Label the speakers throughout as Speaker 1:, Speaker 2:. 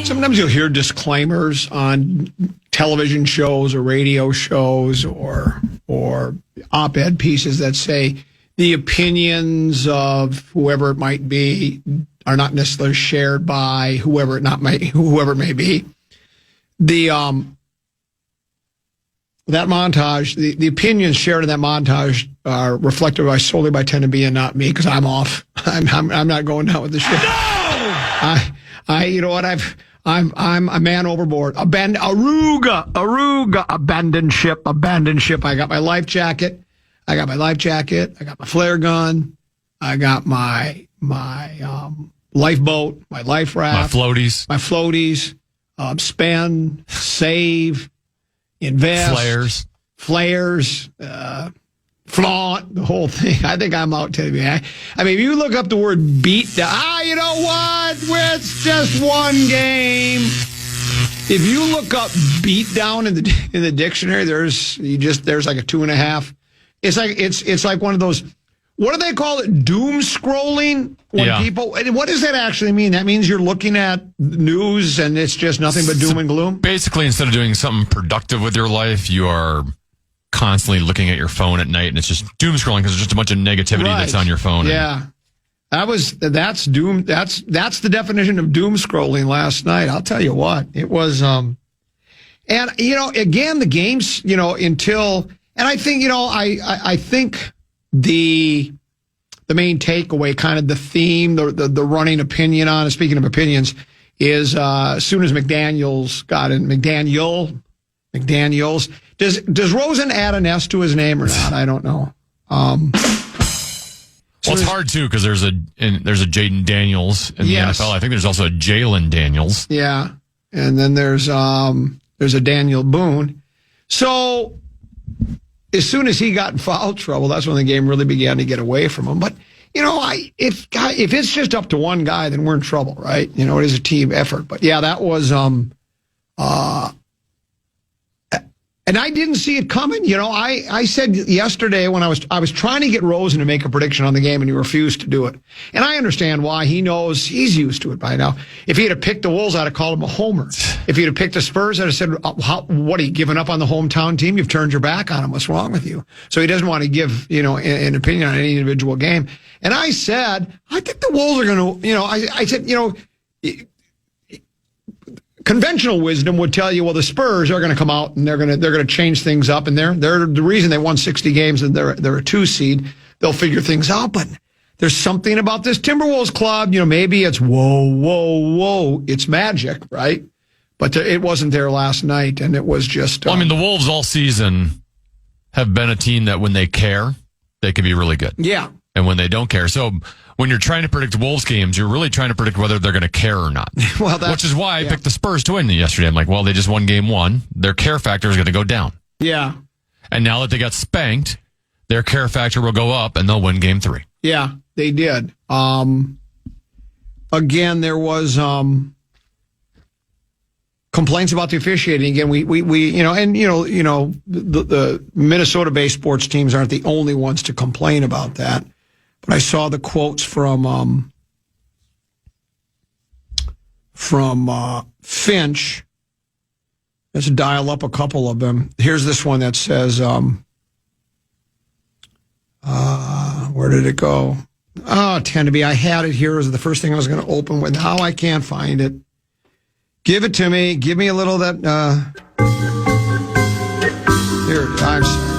Speaker 1: Sometimes you'll hear disclaimers on television shows or radio shows or op-ed pieces that say the opinions of whoever it might be are not necessarily shared by whoever it may be. That montage, the opinions shared in that montage are reflected solely by Ted and B and not me because I'm off. I'm not going down with the ship. No! You know what? I'm a man overboard. Abandoned ship. I got my life jacket. I got my flare gun. I got my lifeboat, my life raft, my floaties, spend, save, invest, flares, flaunt, the whole thing. I think I'm out, Teddy. I mean, if you look up the word beat down, you know what? It's just one game. If you look up beat down in the dictionary, there's like a 2.5. It's like one of those. What do they call it? Doom scrolling? People. What does that actually mean? That means you're looking at news and it's just nothing but doom and gloom?
Speaker 2: Basically, instead of doing something productive with your life, you are constantly looking at your phone at night and it's just doom scrolling because there's just a bunch of negativity that's on your phone.
Speaker 1: Yeah. That's doom. That's the definition of doom scrolling last night. I'll tell you what. It was, and again, the games, until, and I think, I think the main takeaway, kind of the theme, the running opinion on it, speaking of opinions, is as soon as McDaniels got in, McDaniels, does Rosen add an S to his name or not? I don't know. Well,
Speaker 2: it's hard too because there's a Jaden Daniels in the NFL. I think there's also a Jalen Daniels.
Speaker 1: Yeah, and then there's a Daniel Boone. So as soon as he got in foul trouble, that's when the game really began to get away from him. But if it's just up to one guy, then we're in trouble, right? It is a team effort. But yeah, that was and I didn't see it coming. I said yesterday when I was trying to get Rosen to make a prediction on the game and he refused to do it. And I understand why. He knows he's used to it by now. If he had picked the Wolves, I'd have called him a homer. If he'd have picked the Spurs, I'd have said, what are you giving up on the hometown team? You've turned your back on him. What's wrong with you? So he doesn't want to give, an opinion on any individual game. And I said, I think the Wolves are going to, I said, conventional wisdom would tell you, well, the Spurs are going to come out and they're going to change things up, and they're the reason they won 60 games and they're a 2 seed. They'll figure things out, but there's something about this Timberwolves club. Maybe it's whoa, it's magic, right? But it wasn't there last night, and it was just.
Speaker 2: The Wolves all season have been a team that when they care, they can be really good.
Speaker 1: Yeah,
Speaker 2: and when they don't care, so. When you're trying to predict Wolves games, you're really trying to predict whether they're going to care or not. Which is why I picked the Spurs to win yesterday. I'm like, well, they just won game 1. Their care factor is going to go down.
Speaker 1: Yeah.
Speaker 2: And now that they got spanked, their care factor will go up and they'll win game 3.
Speaker 1: Yeah, they did. Again, there was complaints about the officiating. Again, the Minnesota-based sports teams aren't the only ones to complain about that. But I saw the quotes from Finch. Let's dial up a couple of them. Here's this one that says, where did it go? Oh, Tenby, I had it here. It was the first thing I was going to open with. Now I can't find it. Give it to me. Give me a little of that. Here, I'm sorry.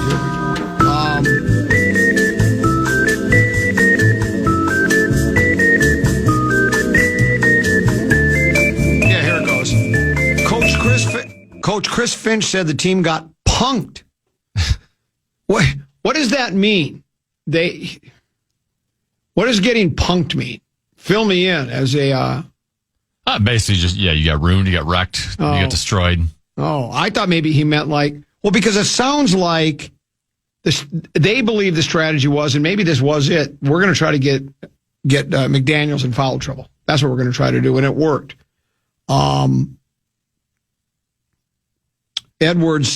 Speaker 1: Here we go. Coach Chris Finch said the team got punked. What does that mean? What does getting punked mean? Fill me in as a...
Speaker 2: basically just, you got ruined, you got wrecked, you got destroyed.
Speaker 1: Oh, I thought maybe he meant because it sounds like they believe the strategy was, and maybe this was it, we're going to try to get McDaniels in foul trouble. That's what we're going to try to do, and it worked. Edwards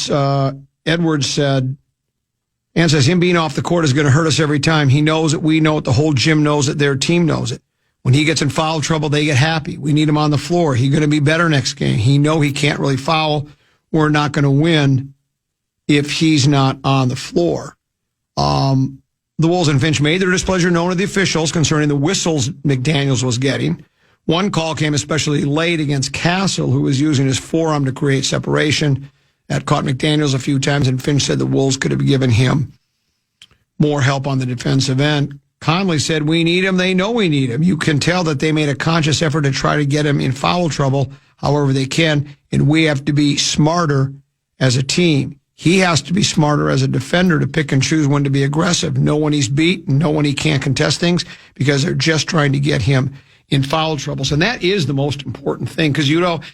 Speaker 1: said, and says him being off the court is going to hurt us every time. He knows it. We know it. The whole gym knows it. Their team knows it. When he gets in foul trouble, they get happy. We need him on the floor. He's going to be better next game. He can't really foul. We're not going to win if he's not on the floor. The Wolves and Finch made their displeasure known to the officials concerning the whistles McDaniels was getting. One call came especially late against Castle, who was using his forearm to create separation. That caught McDaniels a few times, and Finch said the Wolves could have given him more help on the defensive end. Conley said, we need him. They know we need him. You can tell that they made a conscious effort to try to get him in foul trouble however they can, and we have to be smarter as a team. He has to be smarter as a defender to pick and choose when to be aggressive, know when he's beat, and know when he can't contest things, because they're just trying to get him in foul troubles. And that is the most important thing, because,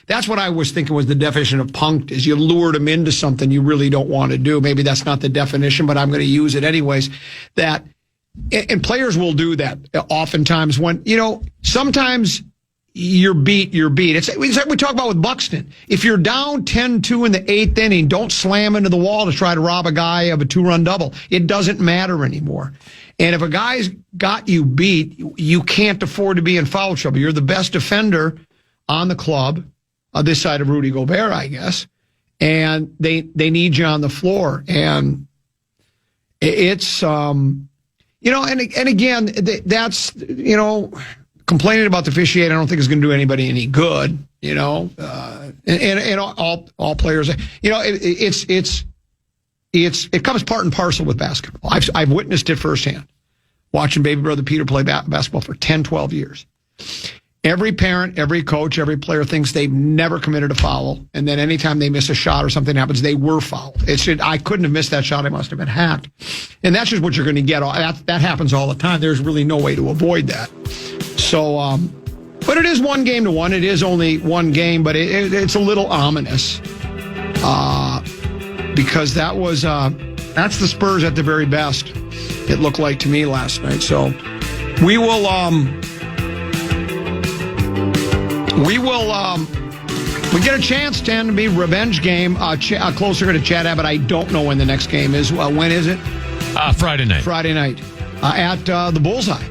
Speaker 1: that's what I was thinking was the definition of punked, is you lured him into something you really don't want to do. Maybe that's not the definition, but I'm going to use it anyways. And players will do that oftentimes when, sometimes you're beat. It's like we talk about with Buxton. If you're down 10-2 in the 8th inning, don't slam into the wall to try to rob a guy of a 2-run double. It doesn't matter anymore. And if a guy's got you beat, you can't afford to be in foul trouble. You're the best defender on the club, this side of Rudy Gobert, I guess. And they need you on the floor. And it's, and again, that's, complaining about the officiating, I don't think is going to do anybody any good, and all players, it comes part and parcel with basketball. I've witnessed it firsthand, watching baby brother Peter play basketball for 10, 12 years. Every parent, every coach, every player thinks they've never committed a foul, and then anytime they miss a shot or something happens, they were fouled. I couldn't have missed that shot. I must have been hacked. And that's just what you're going to get. That happens all the time. There's really no way to avoid that. So, but it is 1-1. It is only one game, but it's a little ominous because that's the Spurs at the very best, it looked like to me last night. So we will we get a chance, Stan, to be revenge game closer to Chad Abbott. I don't know when the next game is. When is it?
Speaker 2: Friday night.
Speaker 1: Friday night at the Bullseye.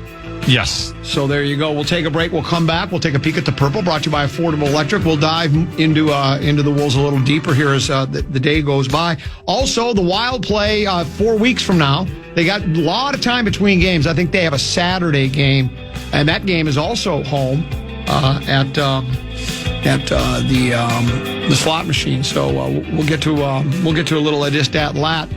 Speaker 2: Yes.
Speaker 1: So there you go. We'll take a break. We'll come back. We'll take a peek at the purple, brought to you by Affordable Electric. We'll dive into the Wolves a little deeper here as the day goes by. Also, the Wild play 4 weeks from now. They got a lot of time between games. I think they have a Saturday game, and that game is also home at the slot machine. So we'll get to a little of this, that, lat.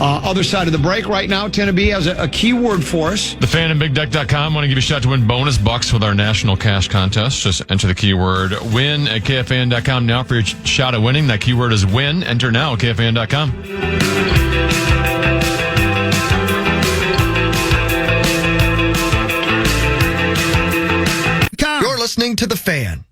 Speaker 1: Other side of the break right now, Tennessee has a keyword for us.
Speaker 2: TheFan and BigDeck.com want to give you a shot to win bonus bucks with our national cash contest. Just enter the keyword win at KFAN.com now for your shot at winning. That keyword is win. Enter now at KFAN.com.
Speaker 3: You're listening to The Fan.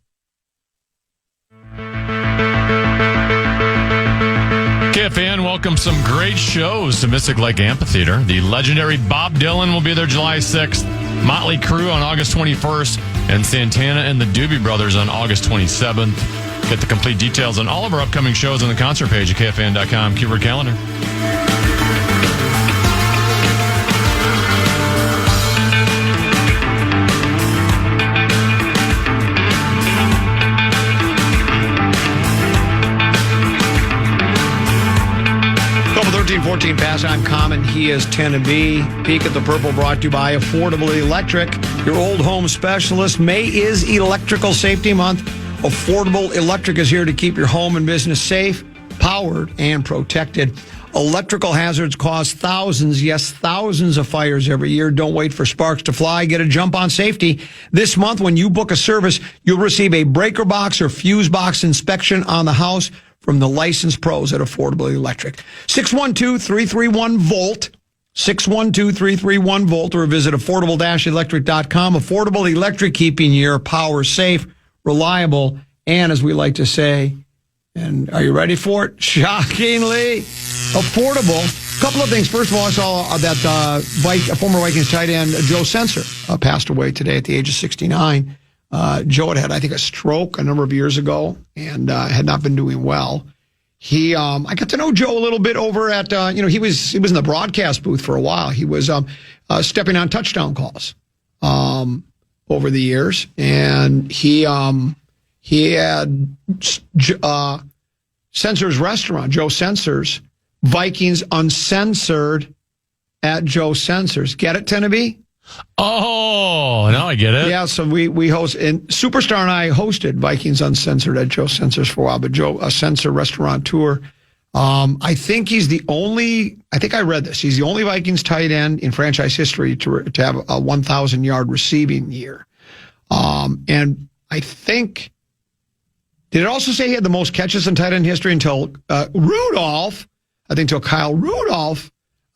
Speaker 2: KFAN welcomes some great shows to Mystic Lake Amphitheater. The legendary Bob Dylan will be there July 6th, Motley Crue on August 21st, and Santana and the Doobie Brothers on August 27th. Get the complete details on all of our upcoming shows on the concert page at KFAN.com. Keyword calendar.
Speaker 1: Couple 13-14 pass. I'm Common. He is Tennessee. Peek at the purple brought to you by Affordable Electric, your old home specialist. May is Electrical Safety Month. Affordable Electric is here to keep your home and business safe, powered, and protected. Electrical hazards cause thousands, yes, thousands of fires every year. Don't wait for sparks to fly. Get a jump on safety. This month, when you book a service, you'll receive a breaker box or fuse box inspection on the house from the licensed pros at Affordable Electric. 612-331-VOLT. 612-331-VOLT, or visit affordable-electric.com. Affordable Electric, keeping your power safe, reliable, and, as we like to say, and are you ready for it? Shockingly affordable. A couple of things. First of all, I saw that former Vikings tight end Joe Sensor passed away today at the age of 69. Joe had, I think, a stroke a number of years ago and had not been doing well. I got to know Joe a little bit over at, he was in the broadcast booth for a while. He was stepping on touchdown calls. over the years, and he had Censor's Restaurant, Joe Censor's, Vikings Uncensored at Joe Censor's. Get it, Tenneby?
Speaker 2: Oh, now I get it.
Speaker 1: Yeah, so we host, and Superstar and I hosted Vikings Uncensored at Joe Censor's for a while, but Joe, a Censor restaurateur. I think he's the only, I think I read this, he's the only Vikings tight end in franchise history to have a 1,000-yard receiving year. And I think, did it also say he had the most catches in tight end history until Rudolph? I think until Kyle Rudolph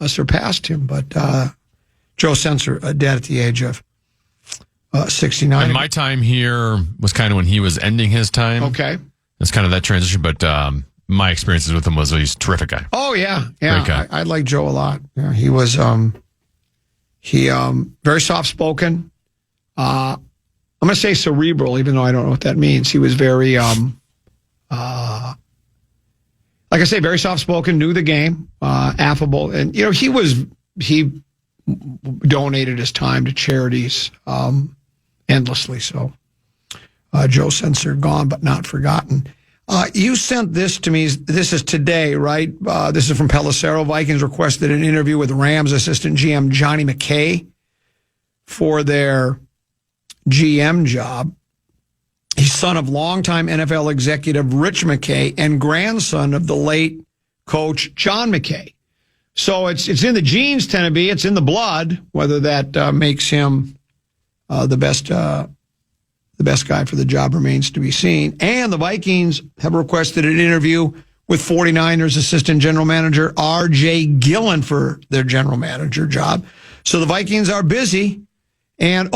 Speaker 1: surpassed him, but Joe Censor dead at the age of 69.
Speaker 2: And my time here was kind of when he was ending his time.
Speaker 1: Okay.
Speaker 2: It's kind of that transition, but my experiences with him was he's a terrific guy.
Speaker 1: Oh, yeah. Great guy. I like Joe a lot. Yeah, he was very soft-spoken. I'm going to say cerebral, even though I don't know what that means. He was very, like I say, very soft-spoken, knew the game, affable. And, he donated his time to charities endlessly. So Joe Censor, gone but not forgotten. You sent this to me. This is today, right? This is from Pelissero. Vikings requested an interview with Rams assistant GM Johnny McKay for their GM job. He's son of longtime NFL executive Rich McKay and grandson of the late coach John McKay. So it's in the genes, Tenneby. It's in the blood. Whether that makes him the best guy for the job remains to be seen. And the Vikings have requested an interview with 49ers assistant general manager R.J. Gillen for their general manager job. So the Vikings are busy. And,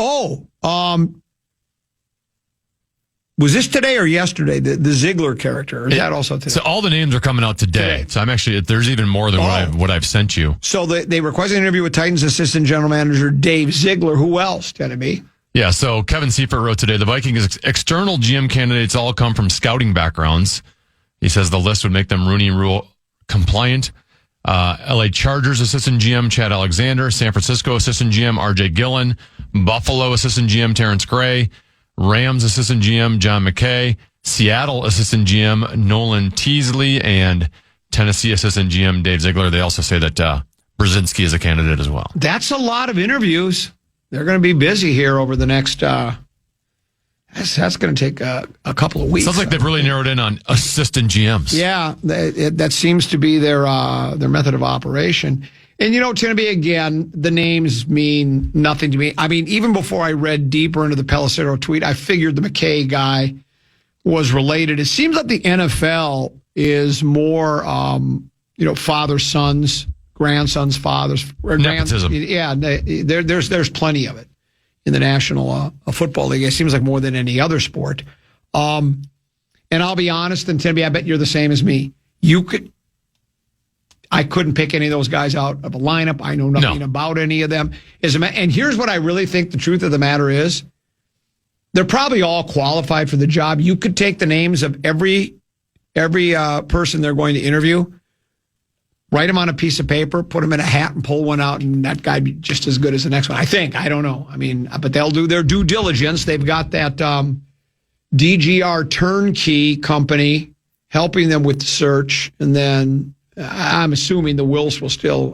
Speaker 1: was this today or yesterday, the Ziegler character? Or is that also today?
Speaker 2: So all the names are coming out today. So I'm actually, there's even more than what I've sent you.
Speaker 1: So they requested an interview with Titans assistant general manager Dave Ziegler. Who else, Tenneby?
Speaker 2: Yeah, so Kevin Seifert wrote today, the Vikings' external GM candidates all come from scouting backgrounds. He says the list would make them Rooney Rule compliant. LA Chargers assistant GM Chad Alexander, San Francisco assistant GM RJ Gillen, Buffalo assistant GM Terrence Gray, Rams assistant GM John McKay, Seattle assistant GM Nolan Teasley, and Tennessee assistant GM Dave Ziegler. They also say that Brzezinski is a candidate as well.
Speaker 1: That's a lot of interviews. They're going to be busy here over the next, that's going to take a couple of weeks.
Speaker 2: Sounds like they've really narrowed in on assistant GMs.
Speaker 1: Yeah, that seems to be their method of operation. And, Tenneby, again, the names mean nothing to me. I mean, even before I read deeper into the Pelissero tweet, I figured the McKay guy was related. It seems like the NFL is more, father, sons, grandsons, fathers.
Speaker 2: Nepotism.
Speaker 1: There's plenty of it in the National Football League. It seems like more than any other sport. And I'll be honest, and Tenneby, I bet you're the same as me. I couldn't pick any of those guys out of a lineup. I know nothing about any of them. And here's what I really think the truth of the matter is. They're probably all qualified for the job. You could take the names of every person they're going to interview, write them on a piece of paper, put them in a hat and pull one out, and that guy be just as good as the next one. I think. I don't know. I mean, but they'll do their due diligence. They've got that DGR turnkey company helping them with the search, and then I'm assuming the Wills will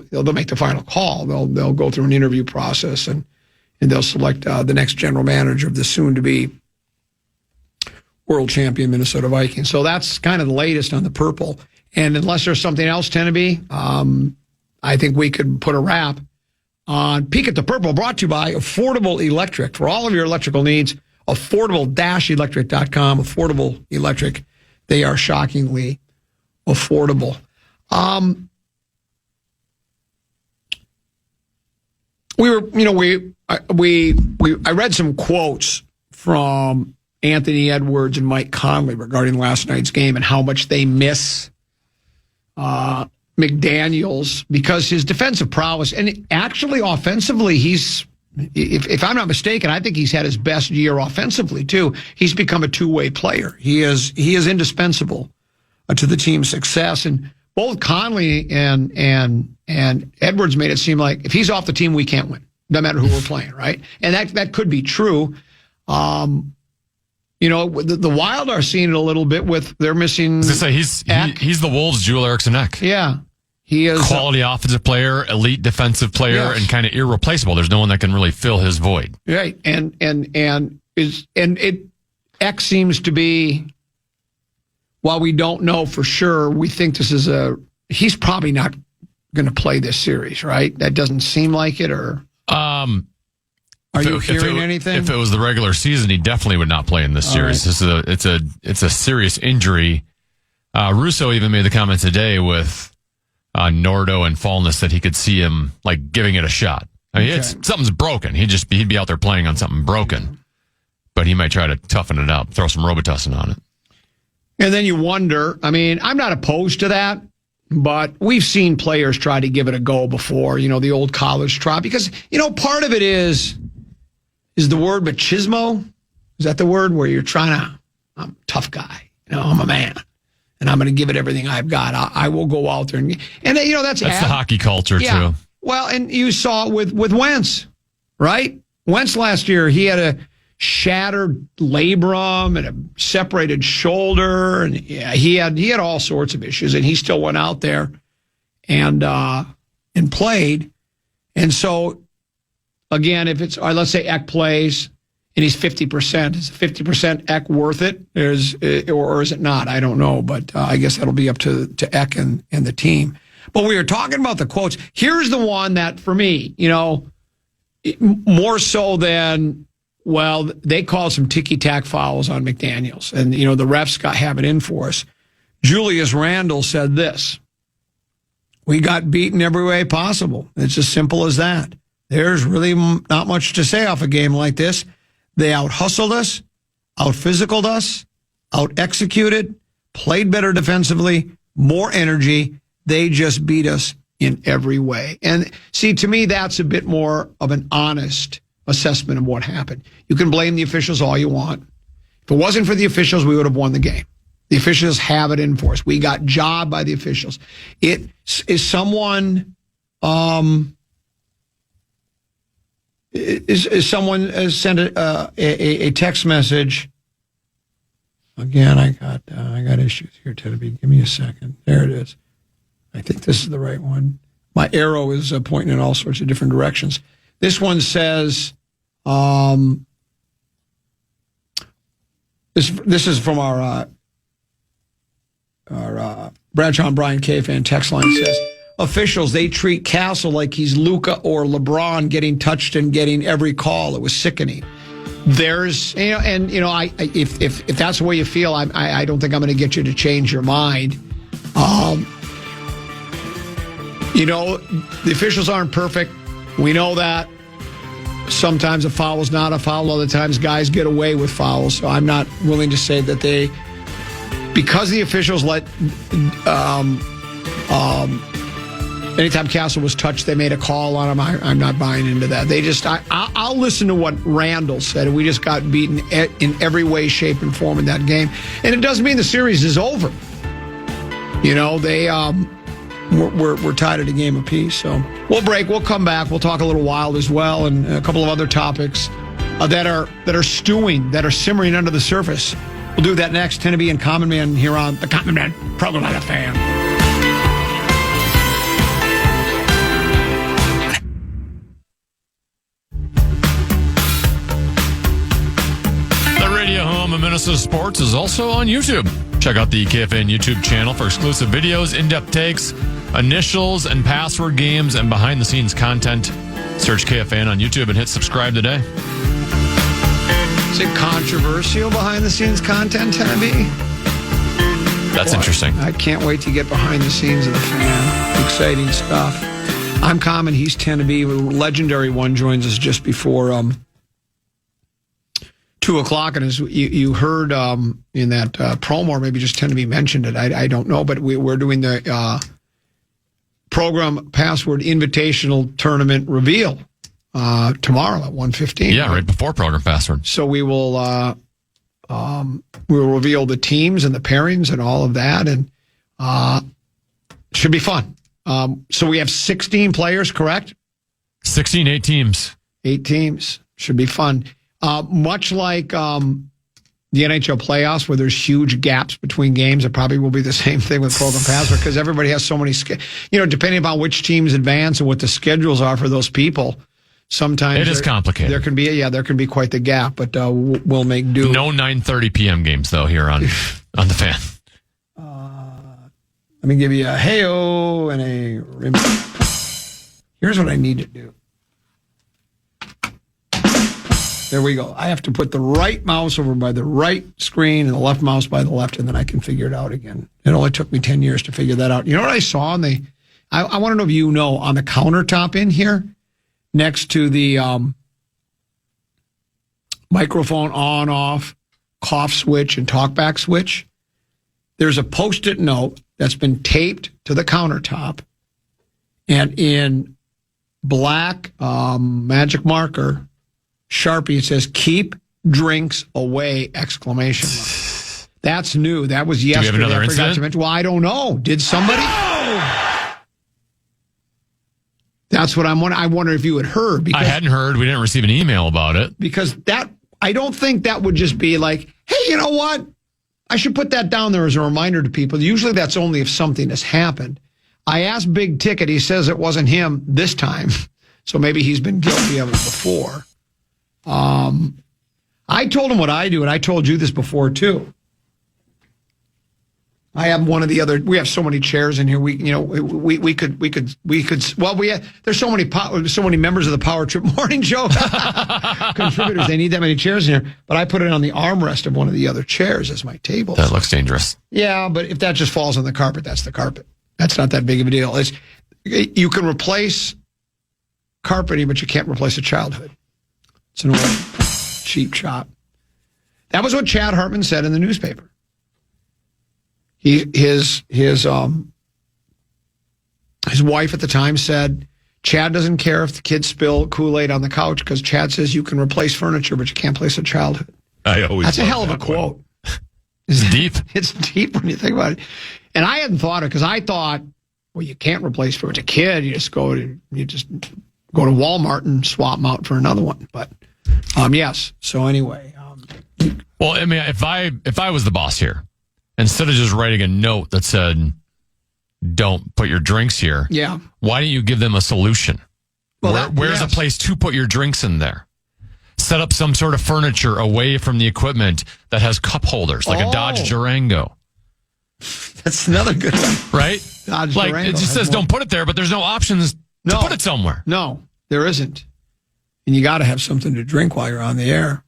Speaker 1: they'll make the final call. They'll go through an interview process and they'll select the next general manager of the soon-to-be world champion Minnesota Vikings. So that's kind of the latest on the purple. And unless there's something else, Tenneby, I think we could put a wrap on Peek at the Purple, brought to you by Affordable Electric. For all of your electrical needs, affordable-electric.com. Affordable Electric. They are shockingly affordable. I read some quotes from Anthony Edwards and Mike Conley regarding last night's game and how much they miss McDaniels because his defensive prowess, and actually offensively, if I'm not mistaken, I think he's had his best year offensively too. He's become a two-way player. He is indispensable to the team's success. And both Conley and Edwards made it seem like if he's off the team, we can't win. No matter who we're playing, right? And that could be true. The Wild are seeing it a little bit with they're missing.
Speaker 2: I was gonna say he's the Wolves' Jewel Eriksson Ek.
Speaker 1: Yeah, he is
Speaker 2: quality offensive player, elite defensive player, and kind of irreplaceable. There's no one that can really fill his void.
Speaker 1: Right, and Ek seems to be. While we don't know for sure, we think this is he's probably not going to play this series, right? That doesn't seem like it, or are you hearing anything?
Speaker 2: If it was the regular season, he definitely would not play in this series. Right. It's a serious injury. Russo even made the comment today with Nordo and Fallness that he could see him like giving it a shot. I mean, something's broken. He'd be out there playing on something broken, but he might try to toughen it up, throw some Robitussin on it.
Speaker 1: And then you wonder, I mean, I'm not opposed to that, but we've seen players try to give it a go before, the old college try, because, part of it is the word machismo. Is that the word where you're I'm a tough guy, I'm a man, and I'm going to give it everything I've got. I will go out there and that's the
Speaker 2: hockey culture too.
Speaker 1: Well, and you saw it with Wentz, right? Wentz last year, he had a shattered labrum and a separated shoulder, and he had all sorts of issues, and he still went out there and played. And so, again, if it's let's say Ek plays and he's 50%, is 50% Ek worth it, or is it not? I don't know, but I guess that'll be up to Ek and the team. But we were talking about the quotes. Here's the one that for me, more so than. Well, they called some ticky-tack fouls on McDaniels, and, the refs have it in for us. Julius Randle said this: "We got beaten every way possible. It's as simple as that. There's really not much to say off a game like this. They out-hustled us, out-physicaled us, out-executed, played better defensively, more energy. They just beat us in every way." And see, to me, that's a bit more of an honest assessment of what happened. You can blame the officials all you want. If it wasn't for the officials, we would have won the game. The officials have it in for us. We got jobbed by the officials. It is someone sent a text message. Again, I got issues here, Teddy. Give me a second. There it is. I think this is the right one. My arrow is pointing in all sorts of different directions. This one says, this is from our Bradshaw and Bryan KFAN text line. It says, officials, they treat Castle like he's Luka or LeBron getting touched and getting every call. It was sickening. There's, if that's the way you feel, I don't think I'm going to get you to change your mind. The officials aren't perfect. We know that. Sometimes a foul is not a foul. Other times guys get away with fouls. So I'm not willing to say that because the officials let, anytime Castle was touched, they made a call on him. I'm not buying into that. I'll listen to what Randall said. We just got beaten in every way, shape, and form in that game. And it doesn't mean the series is over. We're tied at a game apiece. So we'll break. We'll come back. We'll talk a little Wild as well, and a couple of other topics that are stewing, that are simmering under the surface. We'll do that next. Tenneby and Common Man here on the Common Man program on the Fan.
Speaker 2: The radio home of Minnesota Sports is also on YouTube. Check out the KFAN YouTube channel for exclusive videos, in-depth takes, initials and password games, and behind-the-scenes content. Search KFAN on YouTube and hit subscribe today.
Speaker 1: Is it controversial behind-the-scenes content, Tenneby?
Speaker 2: That's interesting.
Speaker 1: I can't wait to get behind the scenes of the Fan. Exciting stuff. I'm Common. He's Tenneby. The legendary one joins us just before 2 o'clock, and as you heard in that promo, or maybe just Tenneby mentioned it, I don't know, but we're doing the program password invitational tournament reveal tomorrow at 1:15.
Speaker 2: Yeah, right before program password.
Speaker 1: So we will reveal the teams and the pairings and all of that, and should be fun. So we have 16 players, correct?
Speaker 2: 8 teams.
Speaker 1: 8 teams. Should be fun. Much like the NHL playoffs, where there's huge gaps between games, it probably will be the same thing with program pass because everybody has so many, depending upon which teams advance and what the schedules are for those people. Sometimes
Speaker 2: it is complicated.
Speaker 1: There can be quite the gap, but we'll make do.
Speaker 2: No 9:30 p.m. games though here on the Fan.
Speaker 1: Let me give you a hey-o and a rim. Here's what I need to do. There we go. I have to put the right mouse over by the right screen and the left mouse by the left, and then I can figure it out again. It only took me 10 years to figure that out. You know what I saw on I want to know if you know, on the countertop in here, next to the microphone on-off, cough switch, and talkback switch, there's a Post-it note that's been taped to the countertop, and in black magic marker, Sharpie, it says, "Keep drinks away!" exclamation mark. That's new. That was yesterday.
Speaker 2: Do we have another incident?
Speaker 1: Well, I don't know. Did somebody? That's what I'm wondering. I wonder if you had heard.
Speaker 2: I hadn't heard. We didn't receive an email about it.
Speaker 1: Because I don't think that would just be like, hey, you know what? I should put that down there as a reminder to people. Usually that's only if something has happened. I asked Big Ticket. He says it wasn't him this time. So maybe he's been guilty of it before. I told him what I do, and I told you this before too. I have one of the other. We have so many chairs in here. We could. Well, there's so many members of the Power Trip Morning Show contributors. They need that many chairs in here. But I put it on the armrest of one of the other chairs as my table.
Speaker 2: That looks dangerous.
Speaker 1: Yeah, but if that just falls on the carpet, that's the carpet. That's not that big of a deal. You can replace carpeting, but you can't replace a childhood. It's an old cheap shot. That was what Chad Hartman said in the newspaper. His wife at the time said, Chad doesn't care if the kids spill Kool-Aid on the couch because Chad says you can replace furniture, but you can't replace a childhood. That's a hell of a quote.
Speaker 2: It's deep.
Speaker 1: It's deep when you think about it. And I hadn't thought of it because I thought, well, you can't replace for a kid. You just go to Walmart and swap them out for another one. But yes. So anyway.
Speaker 2: Well, I mean, if I was the boss here, instead of just writing a note that said, "Don't put your drinks here,"
Speaker 1: yeah,
Speaker 2: why don't you give them a solution?
Speaker 1: Well,
Speaker 2: where's a place to put your drinks in there? Set up some sort of furniture away from the equipment that has cup holders, like a Dodge Durango.
Speaker 1: That's another good one.
Speaker 2: Right?
Speaker 1: Dodge
Speaker 2: like,
Speaker 1: Durango.
Speaker 2: It just says don't put it there, but there's no options to put it somewhere.
Speaker 1: No, there isn't. And you got to have something to drink while you're on the air.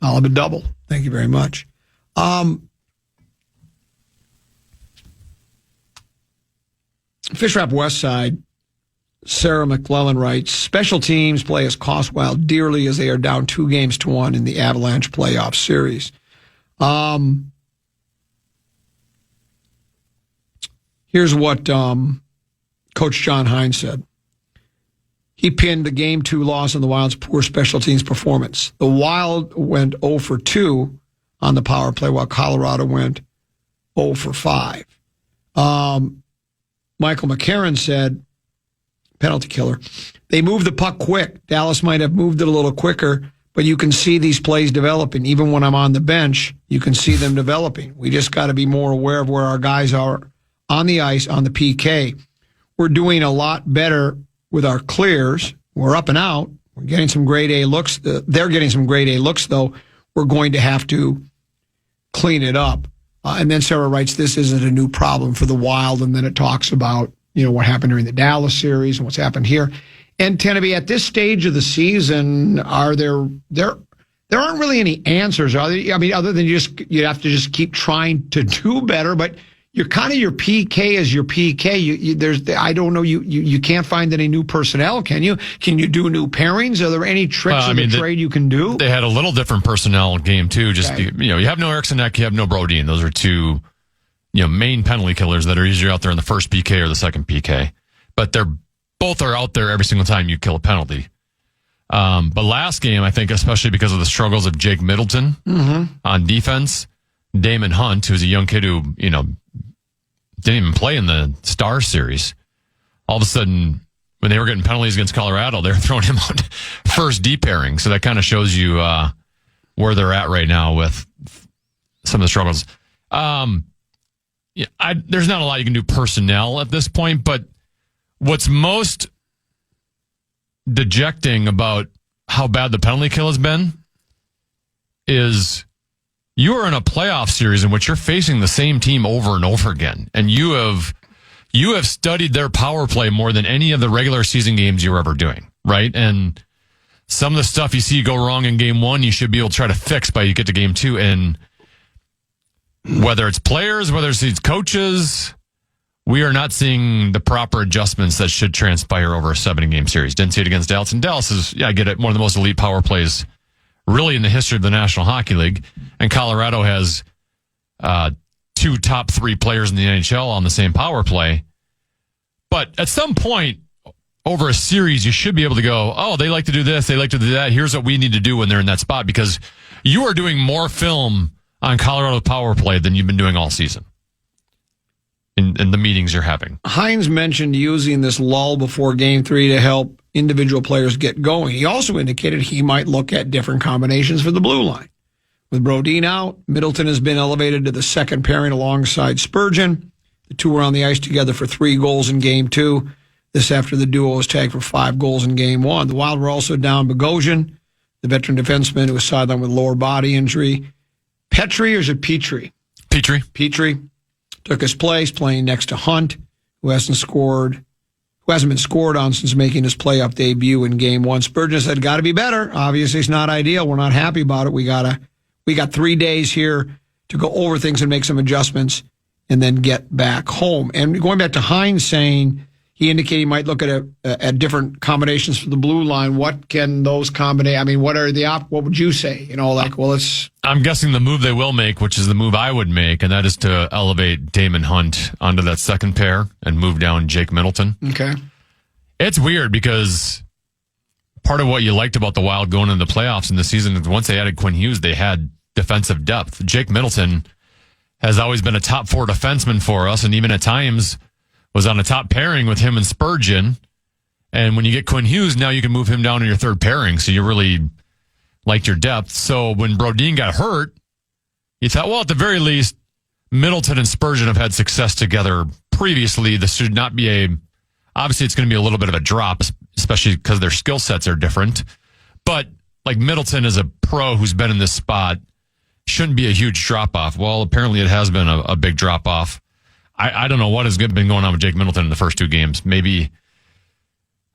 Speaker 1: I'll have a double. Thank you very much. Fish Wrap West Side, Sarah McClellan writes, special teams play us cost Wild dearly as they are down 2-1 in the Avalanche playoff series. Here's what Coach John Hines said. He pinned the Game 2 loss on the Wild's poor special teams performance. The Wild went 0 for 2 on the power play, while Colorado went 0 for 5. Michael McCarron said, penalty killer, they moved the puck quick. Dallas might have moved it a little quicker, but you can see these plays developing. Even when I'm on the bench, you can see them developing. We just got to be more aware of where our guys are on the ice, on the PK. We're doing a lot better with our clears. We're up and out. We're getting some grade A looks. They're getting some grade A looks, though. We're going to have to clean it up. And then Sarah writes, this isn't a new problem for the Wild. And then it talks about, what happened during the Dallas series and what's happened here. And Teneby, at this stage of the season, there aren't really any answers, are there? I mean, other than you have to just keep trying to do better, but your PK is your PK. I don't know. You can't find any new personnel, can you? Can you do new pairings? Are there any tricks in the trade you can do?
Speaker 2: They had a little different personnel game too. Just
Speaker 1: okay.
Speaker 2: You have no Eriksson Ek, you have no Brodin. Those are two, main penalty killers that are usually out there in the first PK or the second PK. But both are out there every single time you kill a penalty. But last game, I think, especially because of the struggles of Jake Middleton on defense, Damon Hunt, who's a young kid who didn't even play in the Star Series. All of a sudden, when they were getting penalties against Colorado, they were throwing him out first D pairing. So that kind of shows you where they're at right now with some of the struggles. There's not a lot you can do personnel at this point, but what's most dejecting about how bad the penalty kill has been is you are in a playoff series in which you're facing the same team over and over again, and you have studied their power play more than any of the regular season games you were ever doing, right? And some of the stuff you see go wrong in game one, you should be able to try to fix by you get to game two. And whether it's players, whether it's coaches, we are not seeing the proper adjustments that should transpire over a 7-game series. Didn't see it against Dallas. And Dallas is, I get it, one of the most elite power plays really in the history of the National Hockey League. And Colorado has 2 top 3 players in the NHL on the same power play. But at some point over a series, you should be able to go, oh, they like to do this, they like to do that. Here's what we need to do when they're in that spot, because you are doing more film on Colorado's power play than you've been doing all season in the meetings you're having.
Speaker 1: Hines mentioned using this lull before Game 3 to help individual players get going. He also indicated he might look at different combinations for the blue line. With Brodin out, Middleton has been elevated to the second pairing alongside Spurgeon. The two were on the ice together for 3 goals in Game 2. This after the duo was tagged for 5 goals in Game 1. The Wild were also down Bogosian, the veteran defenseman who was sidelined with lower body injury. Petrie, or is it Petrie? Petrie took his place, playing next to Hunt, who hasn't been scored on since making his playoff debut in Game 1. Spurgeon said, got to be better. Obviously, it's not ideal. We're not happy about it. We got 3 days here to go over things and make some adjustments and then get back home. And going back to Hines saying he indicated he might look at different combinations for the blue line. What can those combine? I mean, what would you say? I'm
Speaker 2: guessing the move they will make, which is the move I would make, and that is to elevate Damon Hunt onto that second pair and move down Jake Middleton.
Speaker 1: Okay.
Speaker 2: It's weird because part of what you liked about the Wild going into the playoffs in the season is once they added Quinn Hughes, they had defensive depth. Jake Middleton has always been a top 4 defenseman for us, and even at times was on a top pairing with him and Spurgeon. And when you get Quinn Hughes, now you can move him down to your third pairing. So you really liked your depth. So when Brodin got hurt, you thought, well, at the very least, Middleton and Spurgeon have had success together previously. This should not be obviously it's going to be a little bit of a drop, especially because their skill sets are different. But like Middleton is a pro who's been in this spot, shouldn't be a huge drop off. Well, apparently it has been a big drop off. I don't know what has been going on with Jake Middleton in the first 2 games. Maybe,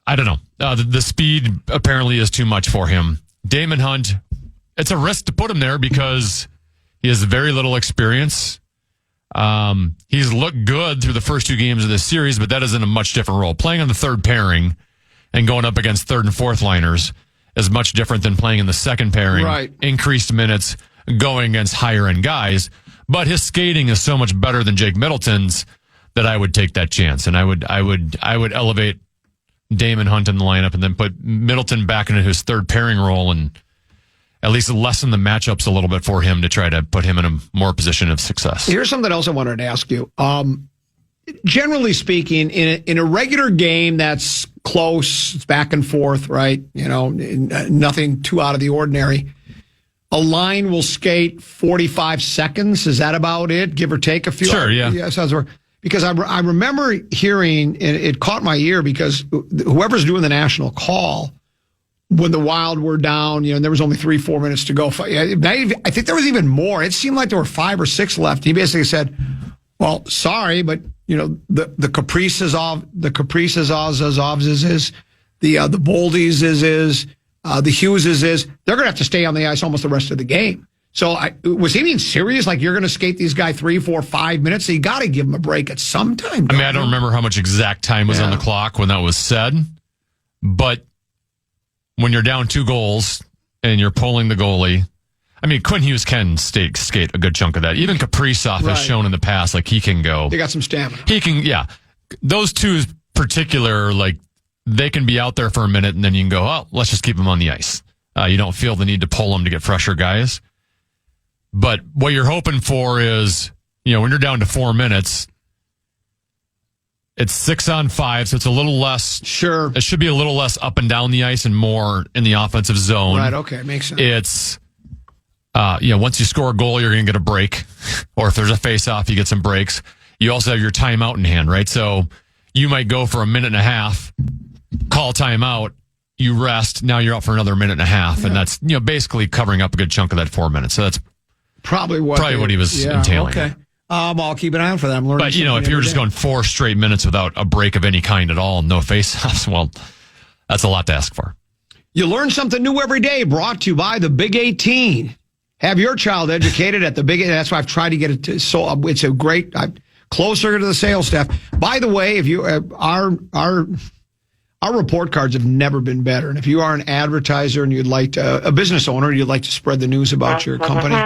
Speaker 2: I don't know. The speed apparently is too much for him. Damon Hunt, it's a risk to put him there because he has very little experience. He's looked good through the first 2 games of this series, but that is in a much different role. Playing on the third pairing and going up against third and fourth liners is much different than playing in the second pairing. Right. Increased minutes going against higher end guys. But his skating is so much better than Jake Middleton's that I would take that chance. And I would elevate Damon Hunt in the lineup and then put Middleton back into his third pairing role and at least lessen the matchups a little bit for him to try to put him in a more position of success.
Speaker 1: Here's something else I wanted to ask you. Generally speaking, in a regular game that's close, it's back and forth, right? Nothing too out of the ordinary. A line will skate 45 seconds. Is that about it? Give or take a few?
Speaker 2: Sure, yeah.
Speaker 1: Yeah, sounds right. Because I remember hearing, and it caught my ear because whoever's doing the national call, when the Wild were down, there was only 3-4 minutes to go. I think there was even more. It seemed like there were 5 or 6 left. He basically said, well, sorry, but, the caprices of the Boldies is, the Hugheses is, they're going to have to stay on the ice almost the rest of the game. So was he being serious? Like, you're going to skate these guys 3, 4, 5 minutes? So you got to give them a break at some time.
Speaker 2: I don't remember how much exact time was on the clock when that was said. But when you're down 2 goals and you're pulling the goalie, Quinn Hughes can skate a good chunk of that. Even Kaprizov has shown in the past, like, he can go.
Speaker 1: They got some stamina.
Speaker 2: He can, yeah. Those 2 in particular, like, they can be out there for a minute and then you can go, oh, let's just keep them on the ice. You don't feel the need to pull them to get fresher guys. But what you're hoping for is, when you're down to 4 minutes, it's 6-on-5, so it's a little less.
Speaker 1: Sure.
Speaker 2: It should be a little less up and down the ice and more in the offensive zone.
Speaker 1: Right, okay, makes sense.
Speaker 2: It's once you score a goal, you're going to get a break. Or if there's a face-off, you get some breaks. You also have your timeout in hand, right? So you might go for a minute and a half, call timeout, you rest, now you're out for another minute and a half, and that's basically covering up a good chunk of that 4 minutes. So that's
Speaker 1: probably what
Speaker 2: he was entailing.
Speaker 1: Okay. I'll keep an eye out for that. I'm learning.
Speaker 2: But, if you're just going 4 straight minutes without a break of any kind at all, no face-offs, well, that's a lot to ask for.
Speaker 1: You learn something new every day, brought to you by the Big 18. Have your child educated at the Big 18. That's why I've tried to get it to, so it's a great, closer to the sales staff. By the way, if you, our report cards have never been better. And if you are an advertiser and you'd like to, a business owner, you'd like to spread the news about your company,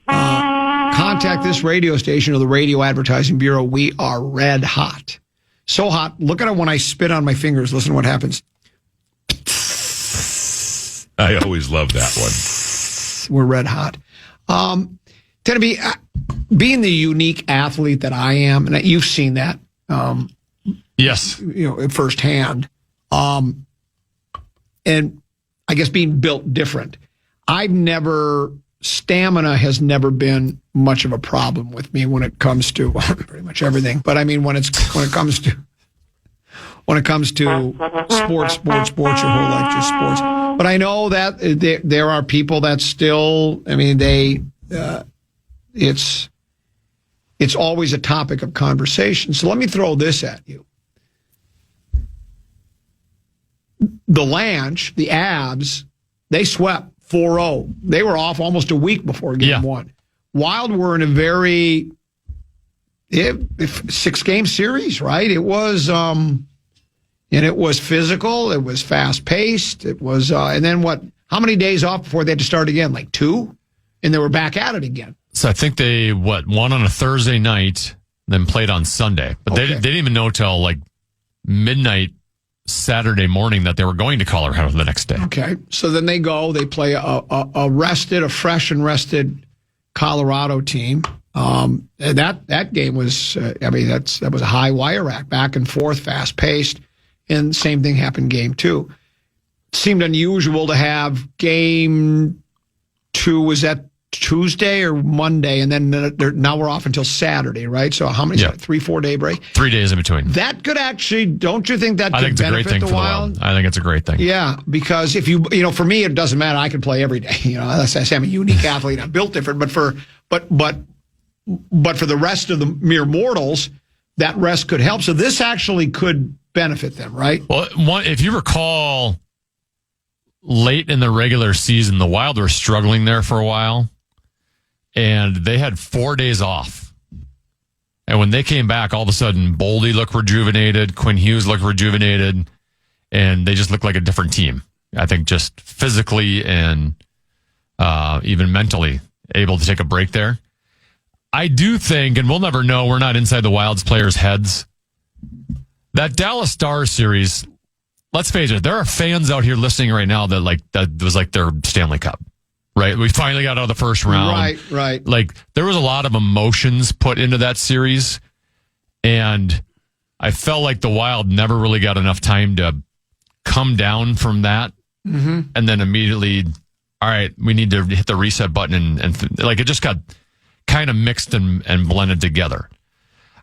Speaker 1: contact this radio station or the Radio Advertising Bureau. We are red hot. So hot. Look at it when I spit on my fingers. Listen to what happens.
Speaker 2: I always love that one.
Speaker 1: We're red hot. To be being the unique athlete that I am, and you've seen that.
Speaker 2: Yes.
Speaker 1: Firsthand. And I guess being built different. Stamina has never been much of a problem with me when it comes to pretty much everything. But I mean, when it comes to sports, your whole life just sports. But I know that there are people that still, it's always a topic of conversation. So let me throw this at you. The Lanch, the Abs, they swept 4-0. They were off almost a week before game one. Wild were in a very 6-game series, right? It was, and it was physical. It was fast paced. It was, and then how many days off before they had to start again? Like 2? And they were back at it again.
Speaker 2: So I think they, won on a Thursday night, then played on Sunday. But they didn't even know till like midnight Saturday morning that they were going to Colorado the next day. Okay.
Speaker 1: So then they play a fresh and rested Colorado team. And that game was, that was a high wire rack, back and forth, fast paced. And same thing happened game 2. Seemed unusual to have game 2, was that Tuesday or Monday? And then now we're off until Saturday, right? So how many? 3-4 day break?
Speaker 2: 3 days in between.
Speaker 1: That could actually, don't you think that could benefit the Wild?
Speaker 2: I think it's a great thing.
Speaker 1: Yeah, because if for me, it doesn't matter. I can play every day. As I say, I'm a unique athlete. I'm built different. But for the rest of the mere mortals, that rest could help. So this actually could benefit them, right?
Speaker 2: Well, if you recall, late in the regular season, the Wild were struggling there for a while, and they had 4 days off. And when they came back, all of a sudden, Boldy looked rejuvenated, Quinn Hughes looked rejuvenated, and they just looked like a different team. I think just physically and even mentally able to take a break there. I do think, and we'll never know, we're not inside the Wild's players' heads, that Dallas Stars series, let's face it, there are fans out here listening right now that was like their Stanley Cup, right? We finally got out of the first round.
Speaker 1: Right.
Speaker 2: Like, there was a lot of emotions put into that series, and I felt like the Wild never really got enough time to come down from that, and then immediately, all right, we need to hit the reset button, and it just got kind of mixed and blended together.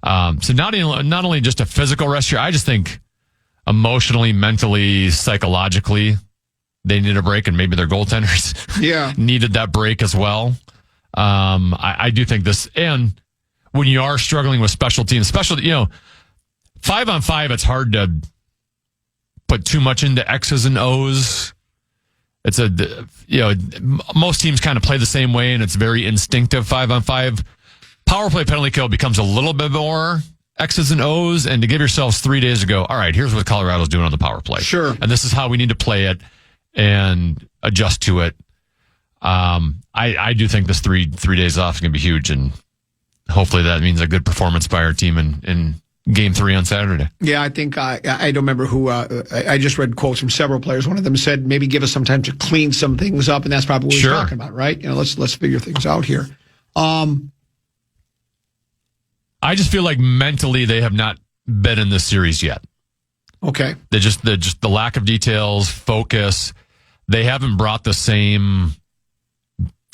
Speaker 2: So not only just a physical rest here, I just think emotionally, mentally, psychologically, they need a break, and maybe their goaltenders needed that break as well. I do think this, and when you are struggling with special teams, 5-on-5, it's hard to put too much into X's and O's. It's most teams kind of play the same way, and it's very instinctive 5-on-5. Power play penalty kill becomes a little bit more X's and O's, and to give yourselves 3 days to go, all right, here's what Colorado's doing on the power play.
Speaker 1: Sure.
Speaker 2: And this is how we need to play it and adjust to it. I do think this three days off is going to be huge, and hopefully that means a good performance by our team in Game 3 on Saturday.
Speaker 1: Yeah, I think I don't remember who. I just read quotes from several players. One of them said, maybe give us some time to clean some things up, and that's probably what he's talking about, right? Let's figure things out here.
Speaker 2: I just feel like mentally they have not been in this series yet.
Speaker 1: Okay.
Speaker 2: They're just the lack of details, focus. They haven't brought the same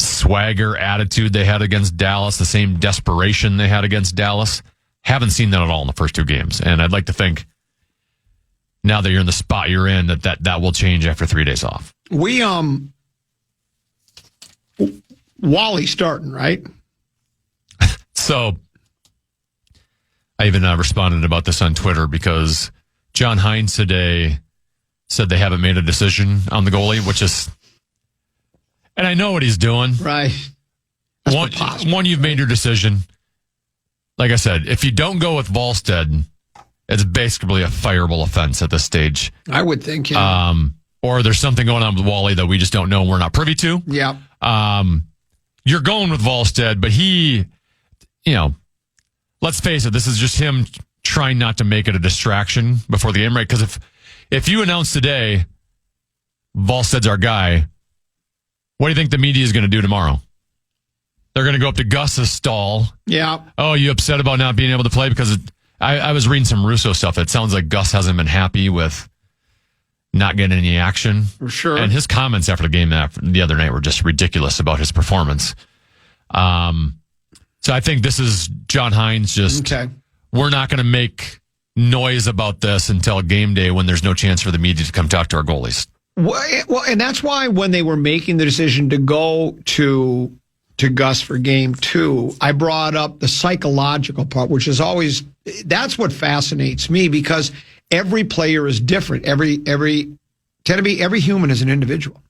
Speaker 2: swagger attitude they had against Dallas, the same desperation they had against Dallas. Haven't seen that at all in the first two games. And I'd like to think now that you're in the spot you're in, that will change after 3 days off.
Speaker 1: Wally's starting, right?
Speaker 2: So I even responded about this on Twitter because John Hines today said they haven't made a decision on the goalie, which is, and I know what he's doing.
Speaker 1: Right.
Speaker 2: One, you've made your decision. Like I said, if you don't go with Volstead, it's basically a fireable offense at this stage.
Speaker 1: I would think, yeah.
Speaker 2: Or there's something going on with Wally that we just don't know and we're not privy to.
Speaker 1: Yeah.
Speaker 2: You're going with Volstead, but he, let's face it, this is just him trying not to make it a distraction before the game, right? Because if you announce today, Volstead's our guy, what do you think the media is going to do tomorrow? They're going to go up to Gus's stall.
Speaker 1: Yeah.
Speaker 2: Oh, you upset about not being able to play? Because I was reading some Russo stuff. It sounds like Gus hasn't been happy with not getting any action.
Speaker 1: For sure.
Speaker 2: And his comments after the game the other night were just ridiculous about his performance. So I think this is John Hines just, we're not going to make noise about this until game day when there's no chance for the media to come talk to our goalies.
Speaker 1: Well, and that's why when they were making the decision to go to Gus for game 2, I brought up the psychological part, which is always, that's what fascinates me because every player is different. Every human is an individual.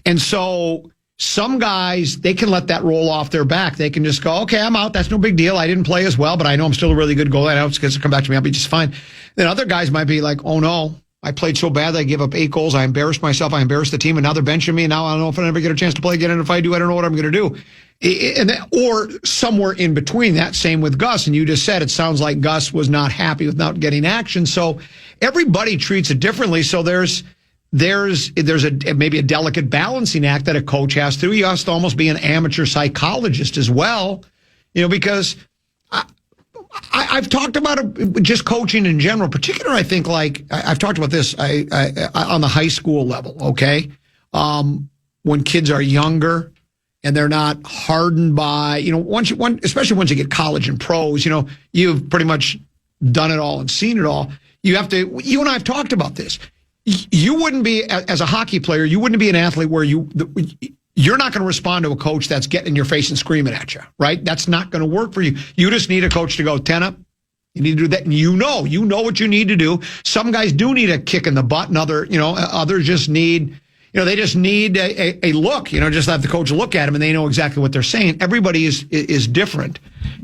Speaker 1: And so some guys, they can let that roll off their back. They can just go, okay, I'm out. That's no big deal. I didn't play as well, but I know I'm still a really good goalie. I know it's going to come back to me. I'll be just fine. Then other guys might be like, oh no, I played so bad that I gave up 8 goals. I embarrassed myself. I embarrassed the team, and now they're benching me. And now I don't know if I ever get a chance to play again. And if I do, I don't know what I'm going to do. Or somewhere in between that, same with Gus. And you just said it sounds like Gus was not happy with not getting action. So everybody treats it differently. So there's maybe a delicate balancing act that a coach has to do. He has to almost be an amateur psychologist as well, because I've talked about it, just coaching in general, particularly I think like I've talked about this on the high school level. Okay, when kids are younger and they're not hardened by especially once you get college and pros, you've pretty much done it all and seen it all. You and I have talked about this. You wouldn't be, as a hockey player, you wouldn't be an athlete where you're not going to respond to a coach that's getting in your face and screaming at you, right? That's not going to work for you. You just need a coach to go, 10 up. You need to do that. And you know what you need to do. Some guys do need a kick in the butt and others just need, they just need a look, just have the coach look at them and they know exactly what they're saying. Everybody is different.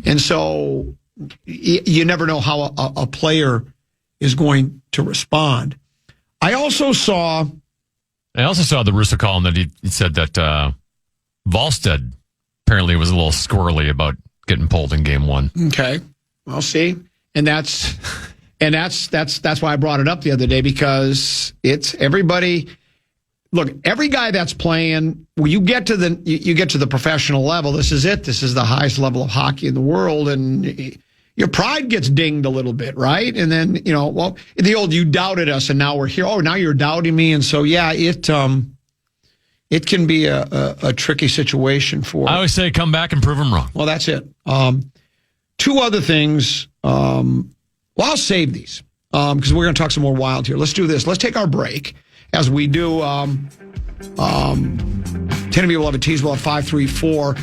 Speaker 1: And so you never know how a player is going to respond. I also saw the Russo column that he said that Volstead apparently was a little squirrely about getting pulled in game 1. Okay, well, see, and that's why I brought it up the other day because it's everybody. Look, every guy that's playing, when you get to the professional level, this is it. This is the highest level of hockey in the world, and your pride gets dinged a little bit, right? And then, the old, you doubted us and now we're here. Oh, now you're doubting me. And so, yeah, it can be a tricky situation for. I always say come back and prove them wrong. Well, that's it. 2 other things. I'll save these because we're going to talk some more Wild here. Let's do this. Let's take our break. As we do, Tenneby will have a tease. We'll have 534.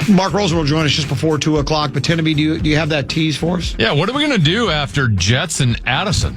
Speaker 1: Mark Rosen will join us just before 2 o'clock. But Tenneby, do you have that tease for us?
Speaker 2: Yeah, what are we going to do after Jets and Addison?